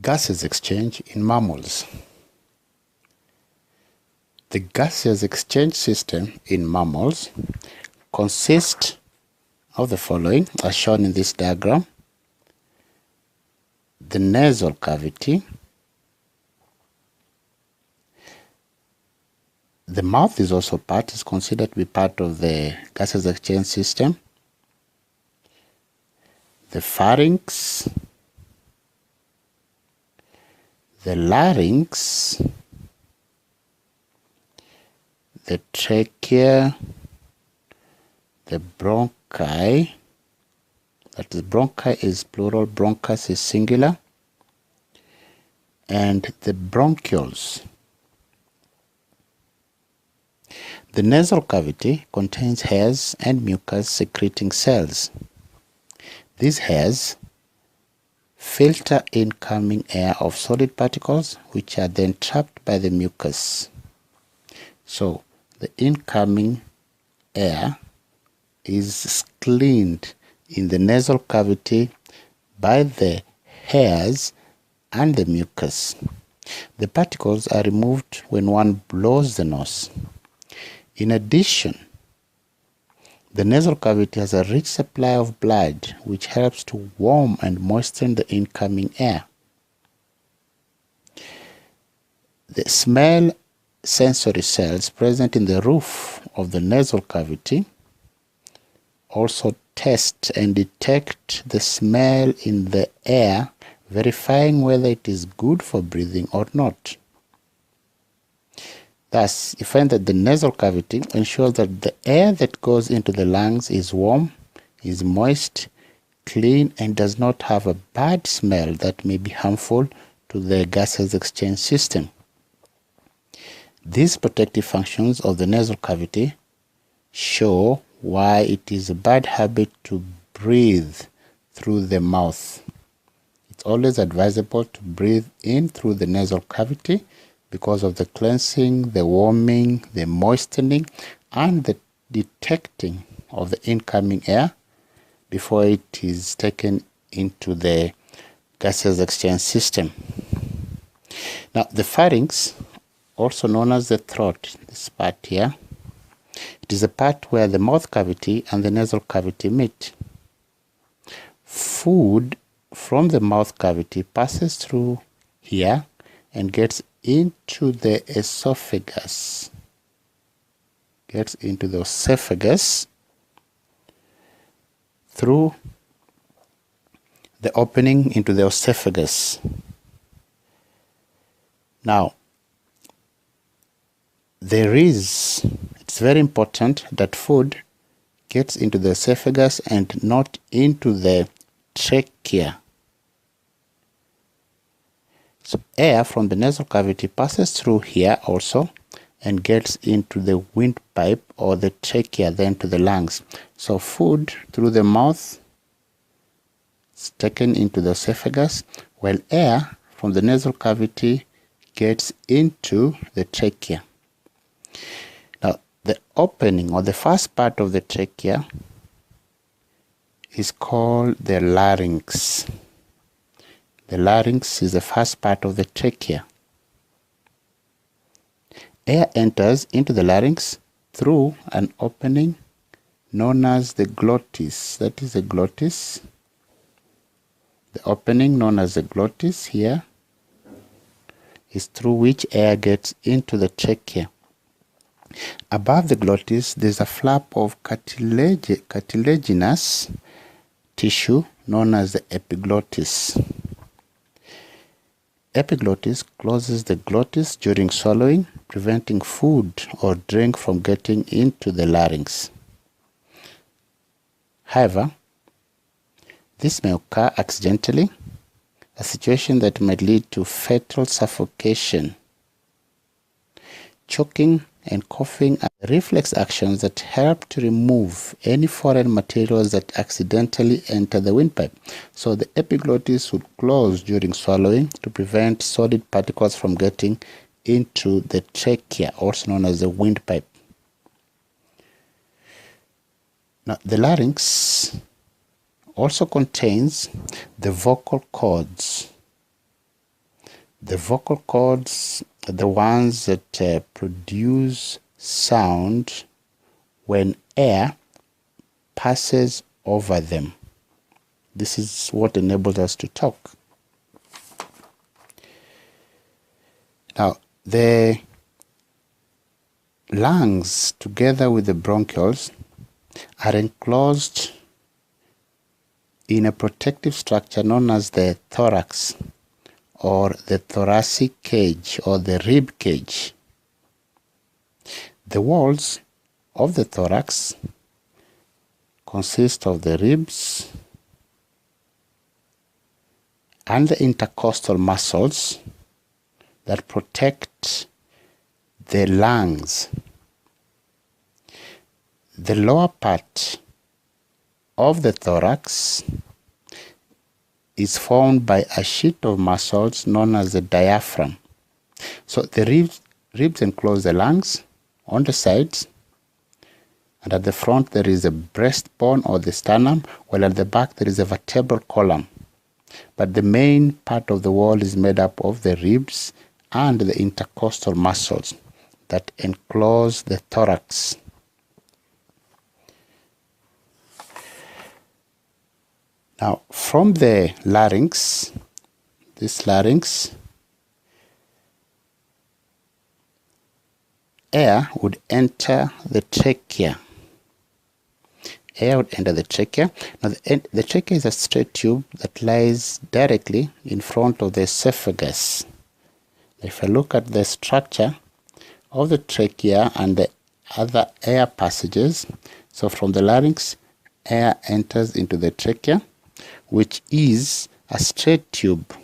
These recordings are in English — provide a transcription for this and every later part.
Gases exchange in mammals. The gaseous exchange system in mammals consists of the following, as shown in this diagram: the nasal cavity, the mouth is also considered to be part of the gaseous exchange system, the pharynx, the larynx, the trachea, the bronchi, that is, bronchi is plural, bronchus is singular, and the bronchioles. The nasal cavity contains hairs and mucus secreting cells. These hairs filter incoming air of solid particles, which are then trapped by the mucus. So the incoming air is cleaned in the nasal cavity by the hairs and the mucus. The particles are removed when one blows the nose. In addition, the nasal cavity has a rich supply of blood, which helps to warm and moisten the incoming air. The smell sensory cells present in the roof of the nasal cavity also test and detect the smell in the air, verifying whether it is good for breathing or not. Thus, you find that the nasal cavity ensures that the air that goes into the lungs is warm, is moist, clean, and does not have a bad smell that may be harmful to the gaseous exchange system. These protective functions of the nasal cavity show why it is a bad habit to breathe through the mouth. It's always advisable to breathe in through the nasal cavity because of the cleansing, the warming, the moistening, and the detecting of the incoming air before it is taken into the gaseous exchange system. Now, the pharynx, also known as the throat, this part here, it is a part where the mouth cavity and the nasal cavity meet. Food from the mouth cavity passes through here and gets into the esophagus. Through the opening into the esophagus. Now, it's very important that food gets into the esophagus and not into the trachea. So air from the nasal cavity passes through here also and gets into the windpipe or the trachea, then to the lungs. So food through the mouth is taken into the esophagus, while air from the nasal cavity gets into the trachea. Now, the opening or the first part of the trachea is called the larynx. The larynx is the first part of the trachea. Air enters into the larynx through an opening known as the glottis. That is the glottis. The opening known as the glottis here is through which air gets into the trachea. Above the glottis, there's a flap of cartilaginous tissue known as the epiglottis. Epiglottis closes the glottis during swallowing, preventing food or drink from getting into the larynx. However, this may occur accidentally, a situation that might lead to fatal suffocation. Choking and coughing are reflex actions that help to remove any foreign materials that accidentally enter the windpipe. So the epiglottis would close during swallowing to prevent solid particles from getting into the trachea, also known as the windpipe. Now, the larynx also contains the vocal cords. The vocal cords are the ones that produce sound when air passes over them. This is what enables us to talk. Now, the lungs, together with the bronchioles, are enclosed in a protective structure known as the thorax, or the thoracic cage, or the rib cage. The walls of the thorax consist of the ribs and the intercostal muscles that protect the lungs. The lower part of the thorax is formed by a sheet of muscles known as the diaphragm. So the ribs enclose the lungs on the sides, and at the front there is a breastbone or the sternum, while at the back there is a vertebral column. But the main part of the wall is made up of the ribs and the intercostal muscles that enclose the thorax. Now, from the larynx, this larynx, air would enter the trachea. Air would enter the trachea. Now, the trachea is a straight tube that lies directly in front of the esophagus. If I look at the structure of the trachea and the other air passages, so from the larynx, air enters into the trachea, which is a straight tube.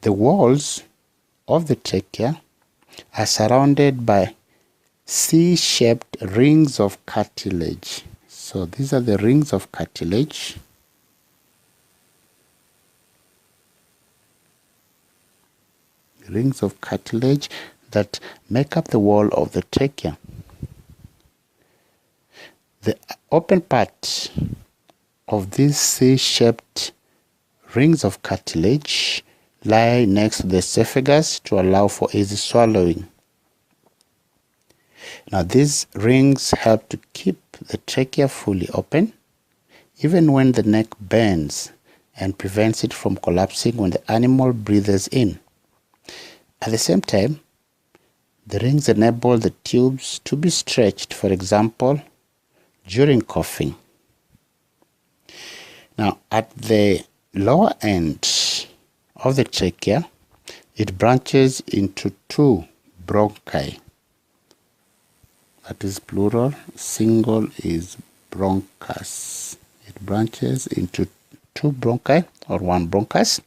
The walls of the trachea are surrounded by C-shaped rings of cartilage. So these are the rings of cartilage. Rings of cartilage that make up the wall of the trachea. The open part of these C-shaped rings of cartilage lie next to the esophagus to allow for easy swallowing. Now, these rings help to keep the trachea fully open, even when the neck bends, and prevents it from collapsing when the animal breathes in. At the same time, the rings enable the tubes to be stretched, for example, during coughing. Now, at the lower end of the trachea, it branches into two bronchi. That is plural, single is bronchus. It branches into two bronchi, or one bronchus.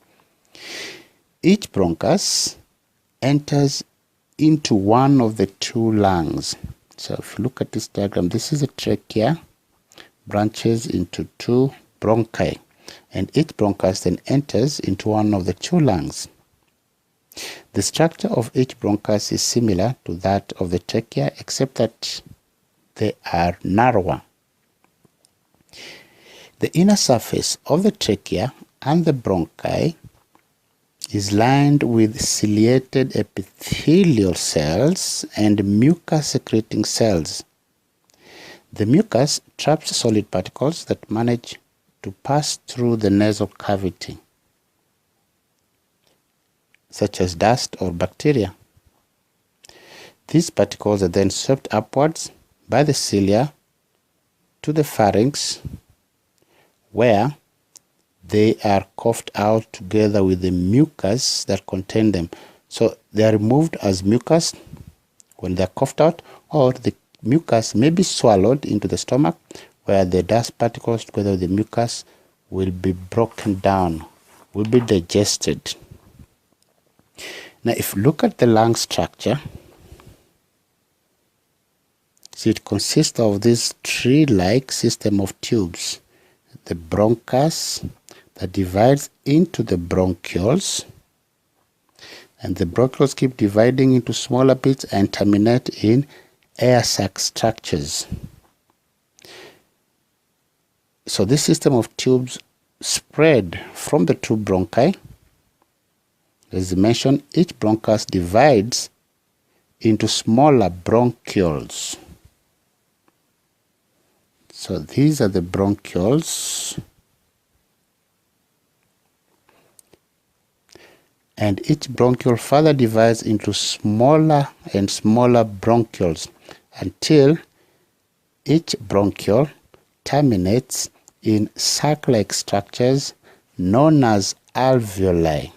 Each bronchus enters into one of the two lungs. So if you look at this diagram, this is a trachea, branches into two bronchi, and each bronchus then enters into one of the two lungs. The structure of each bronchus is similar to that of the trachea, except that they are narrower. The inner surface of the trachea and the bronchi is lined with ciliated epithelial cells and mucus-secreting cells. The mucus traps solid particles that manage to pass through the nasal cavity, such as dust or bacteria. These particles are then swept upwards by the cilia to the pharynx, where they are coughed out together with the mucus that contain them. So they are removed as mucus when they are coughed out, or the mucus may be swallowed into the stomach, where the dust particles together with the mucus will be broken down, will be digested. Now, if you look at the lung structure, see, it consists of this tree-like system of tubes. The bronchus that divides into the bronchioles, and the bronchioles keep dividing into smaller bits and terminate in air sac structures. So this system of tubes spread from the two bronchi. As mentioned, each bronchus divides into smaller bronchioles. So these are the bronchioles, and each bronchiole further divides into smaller and smaller bronchioles until each bronchiole terminates in sac-like structures known as alveoli.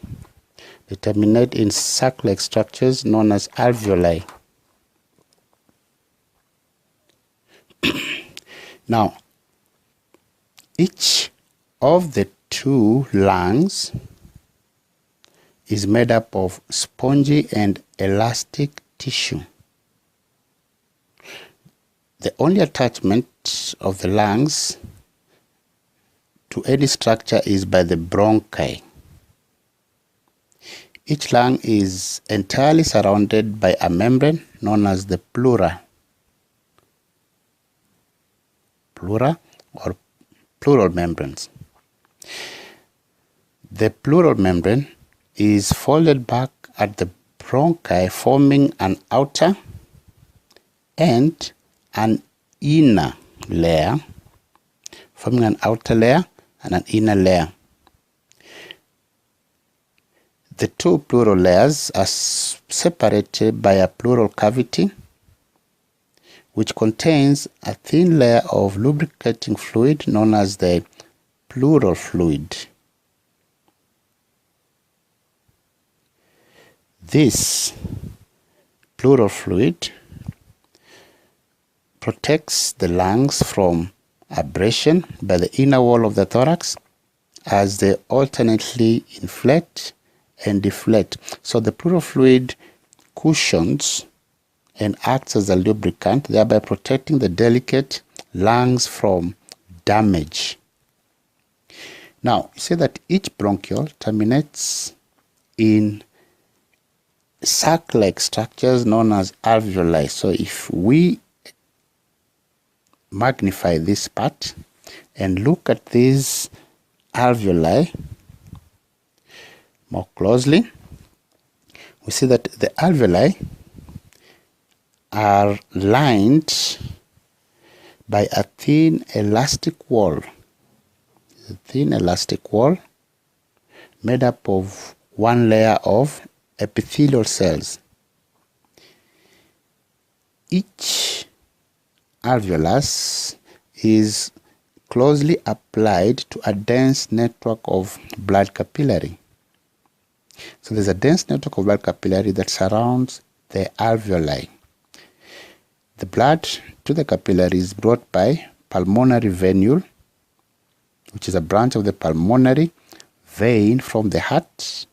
They terminate in sac-like structures known as alveoli. Now, each of the two lungs is made up of spongy and elastic tissue. The only attachment of the lungs to any structure is by the bronchi. Each lung is entirely surrounded by a membrane known as the pleura. Pleura or pleural membranes. The pleural membrane is folded back at the bronchi, forming an outer and an inner layer, forming an outer layer and an inner layer. The two pleural layers are separated by a pleural cavity, which contains a thin layer of lubricating fluid known as the pleural fluid. This pleural fluid protects the lungs from abrasion by the inner wall of the thorax as they alternately inflate and deflate. So the pleural fluid cushions and acts as a lubricant, thereby protecting the delicate lungs from damage. Now, you see that each bronchiole terminates in sac-like structures known as alveoli. So if we magnify this part and look at these alveoli more closely, we see that the alveoli are lined by a thin elastic wall. A thin elastic wall made up of one layer of epithelial cells. Each alveolus is closely applied to a dense network of blood capillary. So there's a dense network of blood capillary that surrounds the alveoli. The blood to the capillary is brought by pulmonary venule, which is a branch of the pulmonary vein from the heart.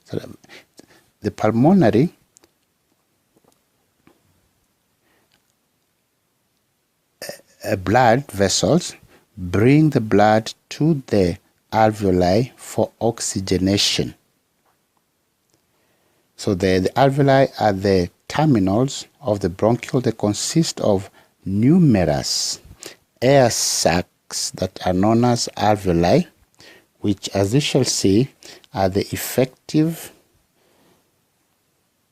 So the pulmonary blood vessels bring the blood to the alveoli for oxygenation. So the alveoli are the terminals of the bronchiole. They consist of numerous air sacs that are known as alveoli, which, as you shall see, are the effective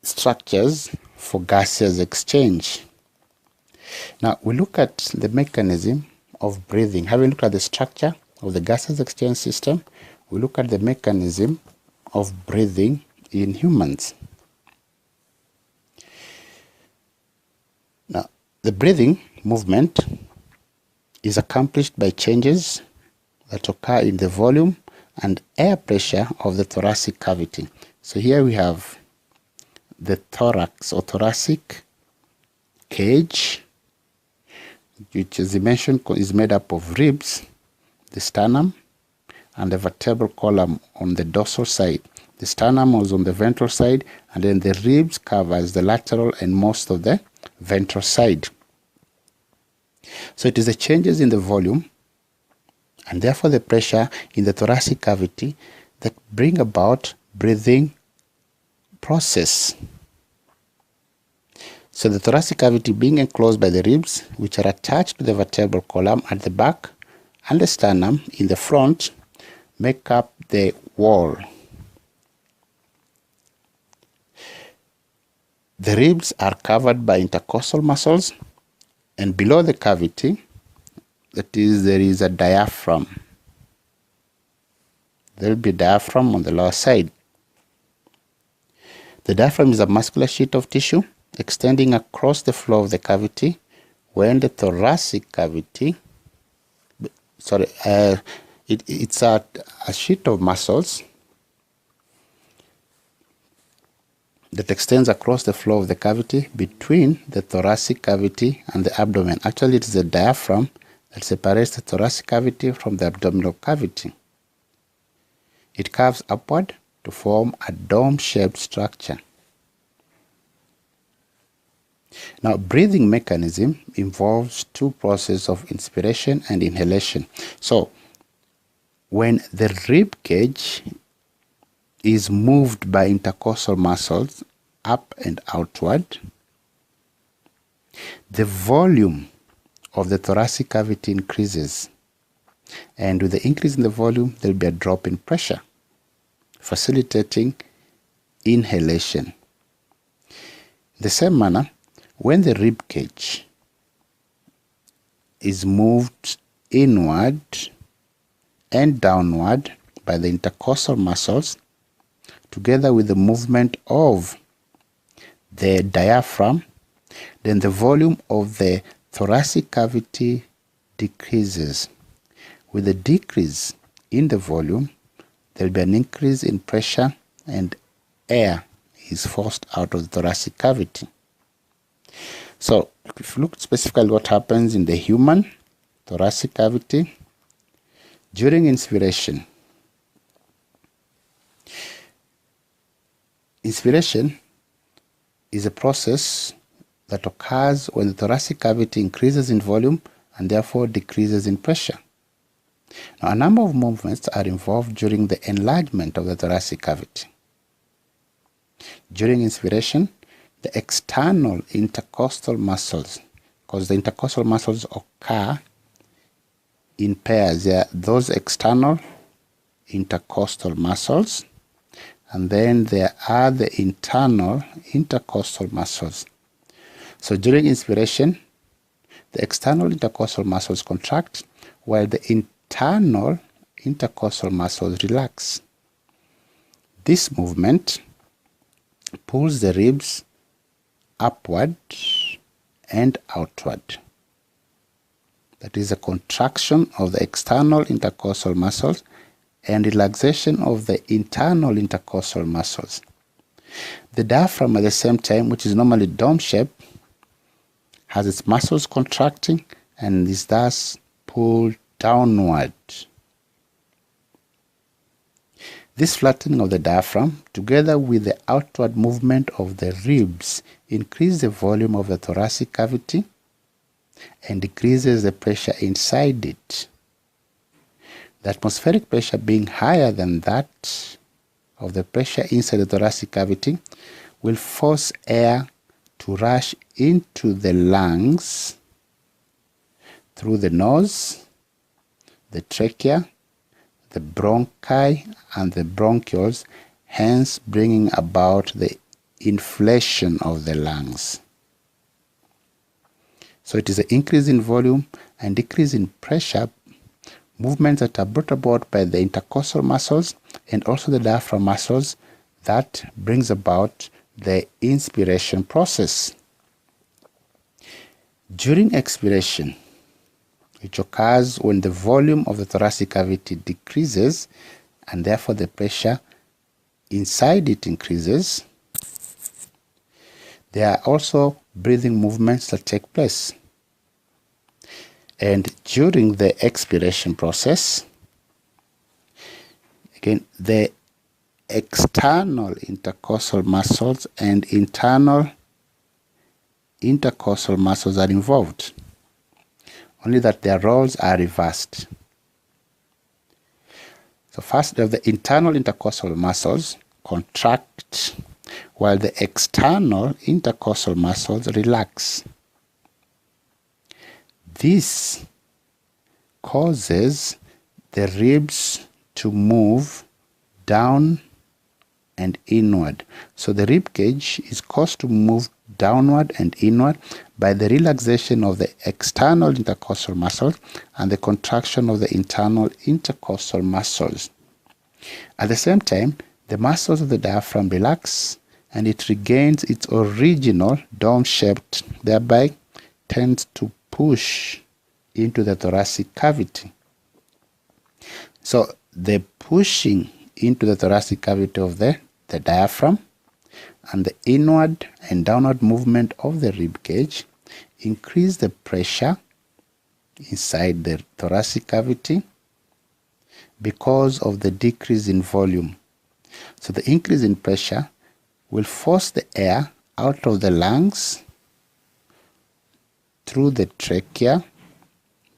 structures for gaseous exchange. Now we look at the mechanism of breathing. Having looked at the structure of the gaseous exchange system, we look at the mechanism of breathing in humans. Now, the breathing movement is accomplished by changes that occur in the volume and air pressure of the thoracic cavity. So here we have the thorax or thoracic cage, which, as I mentioned, is made up of ribs, the sternum, and the vertebral column on the dorsal side. The sternum was on the ventral side, and then the ribs covers the lateral and most of the ventral side. So it is the changes in the volume and therefore the pressure in the thoracic cavity that bring about breathing process. So the thoracic cavity being enclosed by the ribs, which are attached to the vertebral column at the back, and the sternum in the front, make up the wall. The ribs are covered by intercostal muscles, and below the cavity, that is, there is a diaphragm. There will be a diaphragm on the lower side. The diaphragm is a muscular sheet of tissue extending across the floor of the cavity when the thoracic cavity, it's a sheet of muscles that extends across the floor of the cavity between the thoracic cavity and the abdomen. Actually, it is the diaphragm that separates the thoracic cavity from the abdominal cavity. It curves upward to form a dome-shaped structure. Now, breathing mechanism involves two processes of inspiration and inhalation. So, when the rib cage is moved by intercostal muscles up and outward, the volume of the thoracic cavity increases. And with the increase in the volume, there will be a drop in pressure, facilitating inhalation. In the same manner, when the rib cage is moved inward and downward by the intercostal muscles, together with the movement of the diaphragm, then the volume of the thoracic cavity decreases. With a decrease in the volume, there will be an increase in pressure and air is forced out of the thoracic cavity. So, if you look specifically what happens in the human thoracic cavity, during inspiration, inspiration is a process that occurs when the thoracic cavity increases in volume and therefore decreases in pressure. Now, a number of movements are involved during the enlargement of the thoracic cavity. During inspiration, the external intercostal muscles, because the intercostal muscles occur in pairs, there are those external intercostal muscles, and then there are the internal intercostal muscles. So during inspiration, the external intercostal muscles contract while the internal intercostal muscles relax. This movement pulls the ribs upward and outward. That is a contraction of the external intercostal muscles and relaxation of the internal intercostal muscles. The diaphragm at the same time, which is normally dome-shaped, has its muscles contracting and is thus pulled downward. This flattening of the diaphragm, together with the outward movement of the ribs, increase the volume of the thoracic cavity and decreases the pressure inside it. The atmospheric pressure being higher than that of the pressure inside the thoracic cavity will force air to rush into the lungs through the nose, the trachea, the bronchi, and the bronchioles, hence bringing about the inflation of the lungs. So it is an increase in volume and decrease in pressure, movements that are brought about by the intercostal muscles and also the diaphragm muscles, that brings about the inspiration process. During expiration, which occurs when the volume of the thoracic cavity decreases and therefore the pressure inside it increases, there are also breathing movements that take place. And during the expiration process, again, the external intercostal muscles and internal intercostal muscles are involved, only that their roles are reversed. So first, the internal intercostal muscles contract while the external intercostal muscles relax. This causes the ribs to move down and inward. So the rib cage is caused to move downward and inward by the relaxation of the external intercostal muscles and the contraction of the internal intercostal muscles. At the same time, the muscles of the diaphragm relax and it regains its original dome shape, thereby tends to push into the thoracic cavity. So the pushing into the thoracic cavity of the diaphragm and the inward and downward movement of the rib cage increase the pressure inside the thoracic cavity because of the decrease in volume. So the increase in pressure will force the air out of the lungs through the trachea,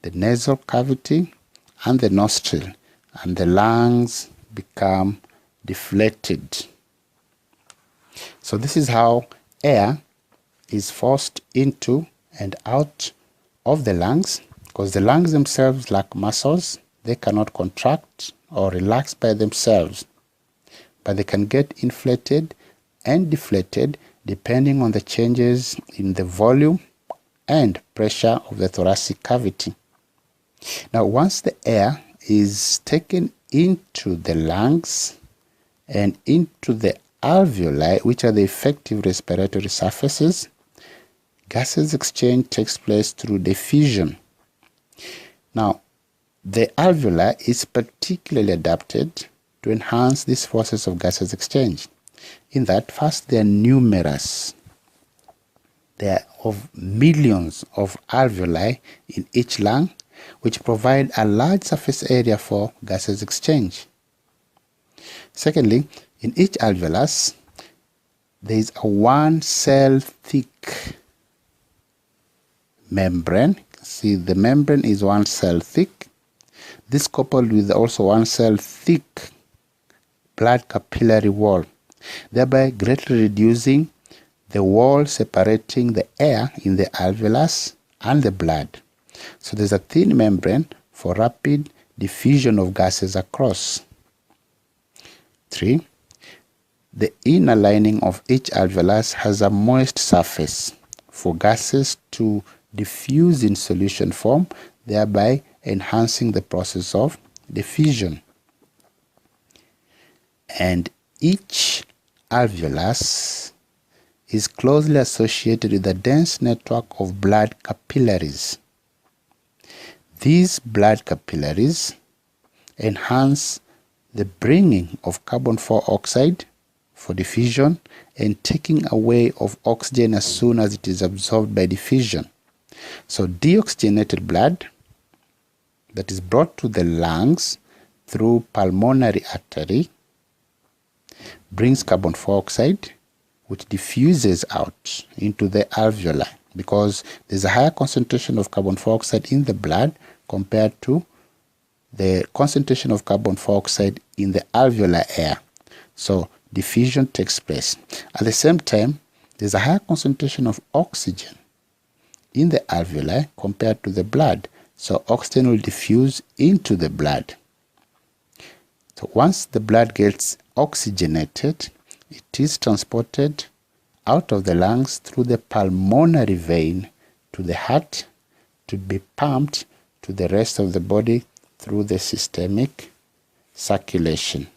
the nasal cavity, and the nostril, and the lungs become deflated. So this is how air is forced into and out of the lungs, because the lungs themselves lack muscles. They cannot contract or relax by themselves, but they can get inflated and deflated depending on the changes in the volume and pressure of the thoracic cavity. Now, once the air is taken into the lungs and into the alveoli, which are the effective respiratory surfaces, gases exchange takes place through diffusion. Now, the alveoli is particularly adapted to enhance these forces of gases exchange, in that first they are numerous. There are of millions of alveoli in each lung, which provide a large surface area for gases exchange. Secondly, in each alveolus, there is a 1 cell thick membrane. See, the membrane is 1 cell thick. This coupled with also 1 cell thick blood capillary wall, thereby greatly reducing the wall separating the air in the alveolus and the blood. So there's a thin membrane for rapid diffusion of gases across. 3. The inner lining of each alveolus has a moist surface for gases to diffuse in solution form, thereby enhancing the process of diffusion. And each alveolus is closely associated with a dense network of blood capillaries. These blood capillaries enhance the bringing of carbon dioxide for diffusion and taking away of oxygen as soon as it is absorbed by diffusion. So deoxygenated blood that is brought to the lungs through pulmonary artery brings carbon dioxide, which diffuses out into the alveoli, because there's a higher concentration of carbon dioxide in the blood compared to the concentration of carbon dioxide in the alveolar air. So diffusion takes place. At the same time, there's a higher concentration of oxygen in the alveoli compared to the blood. So oxygen will diffuse into the blood. So once the blood gets oxygenated, it is transported out of the lungs through the pulmonary vein to the heart to be pumped to the rest of the body through the systemic circulation.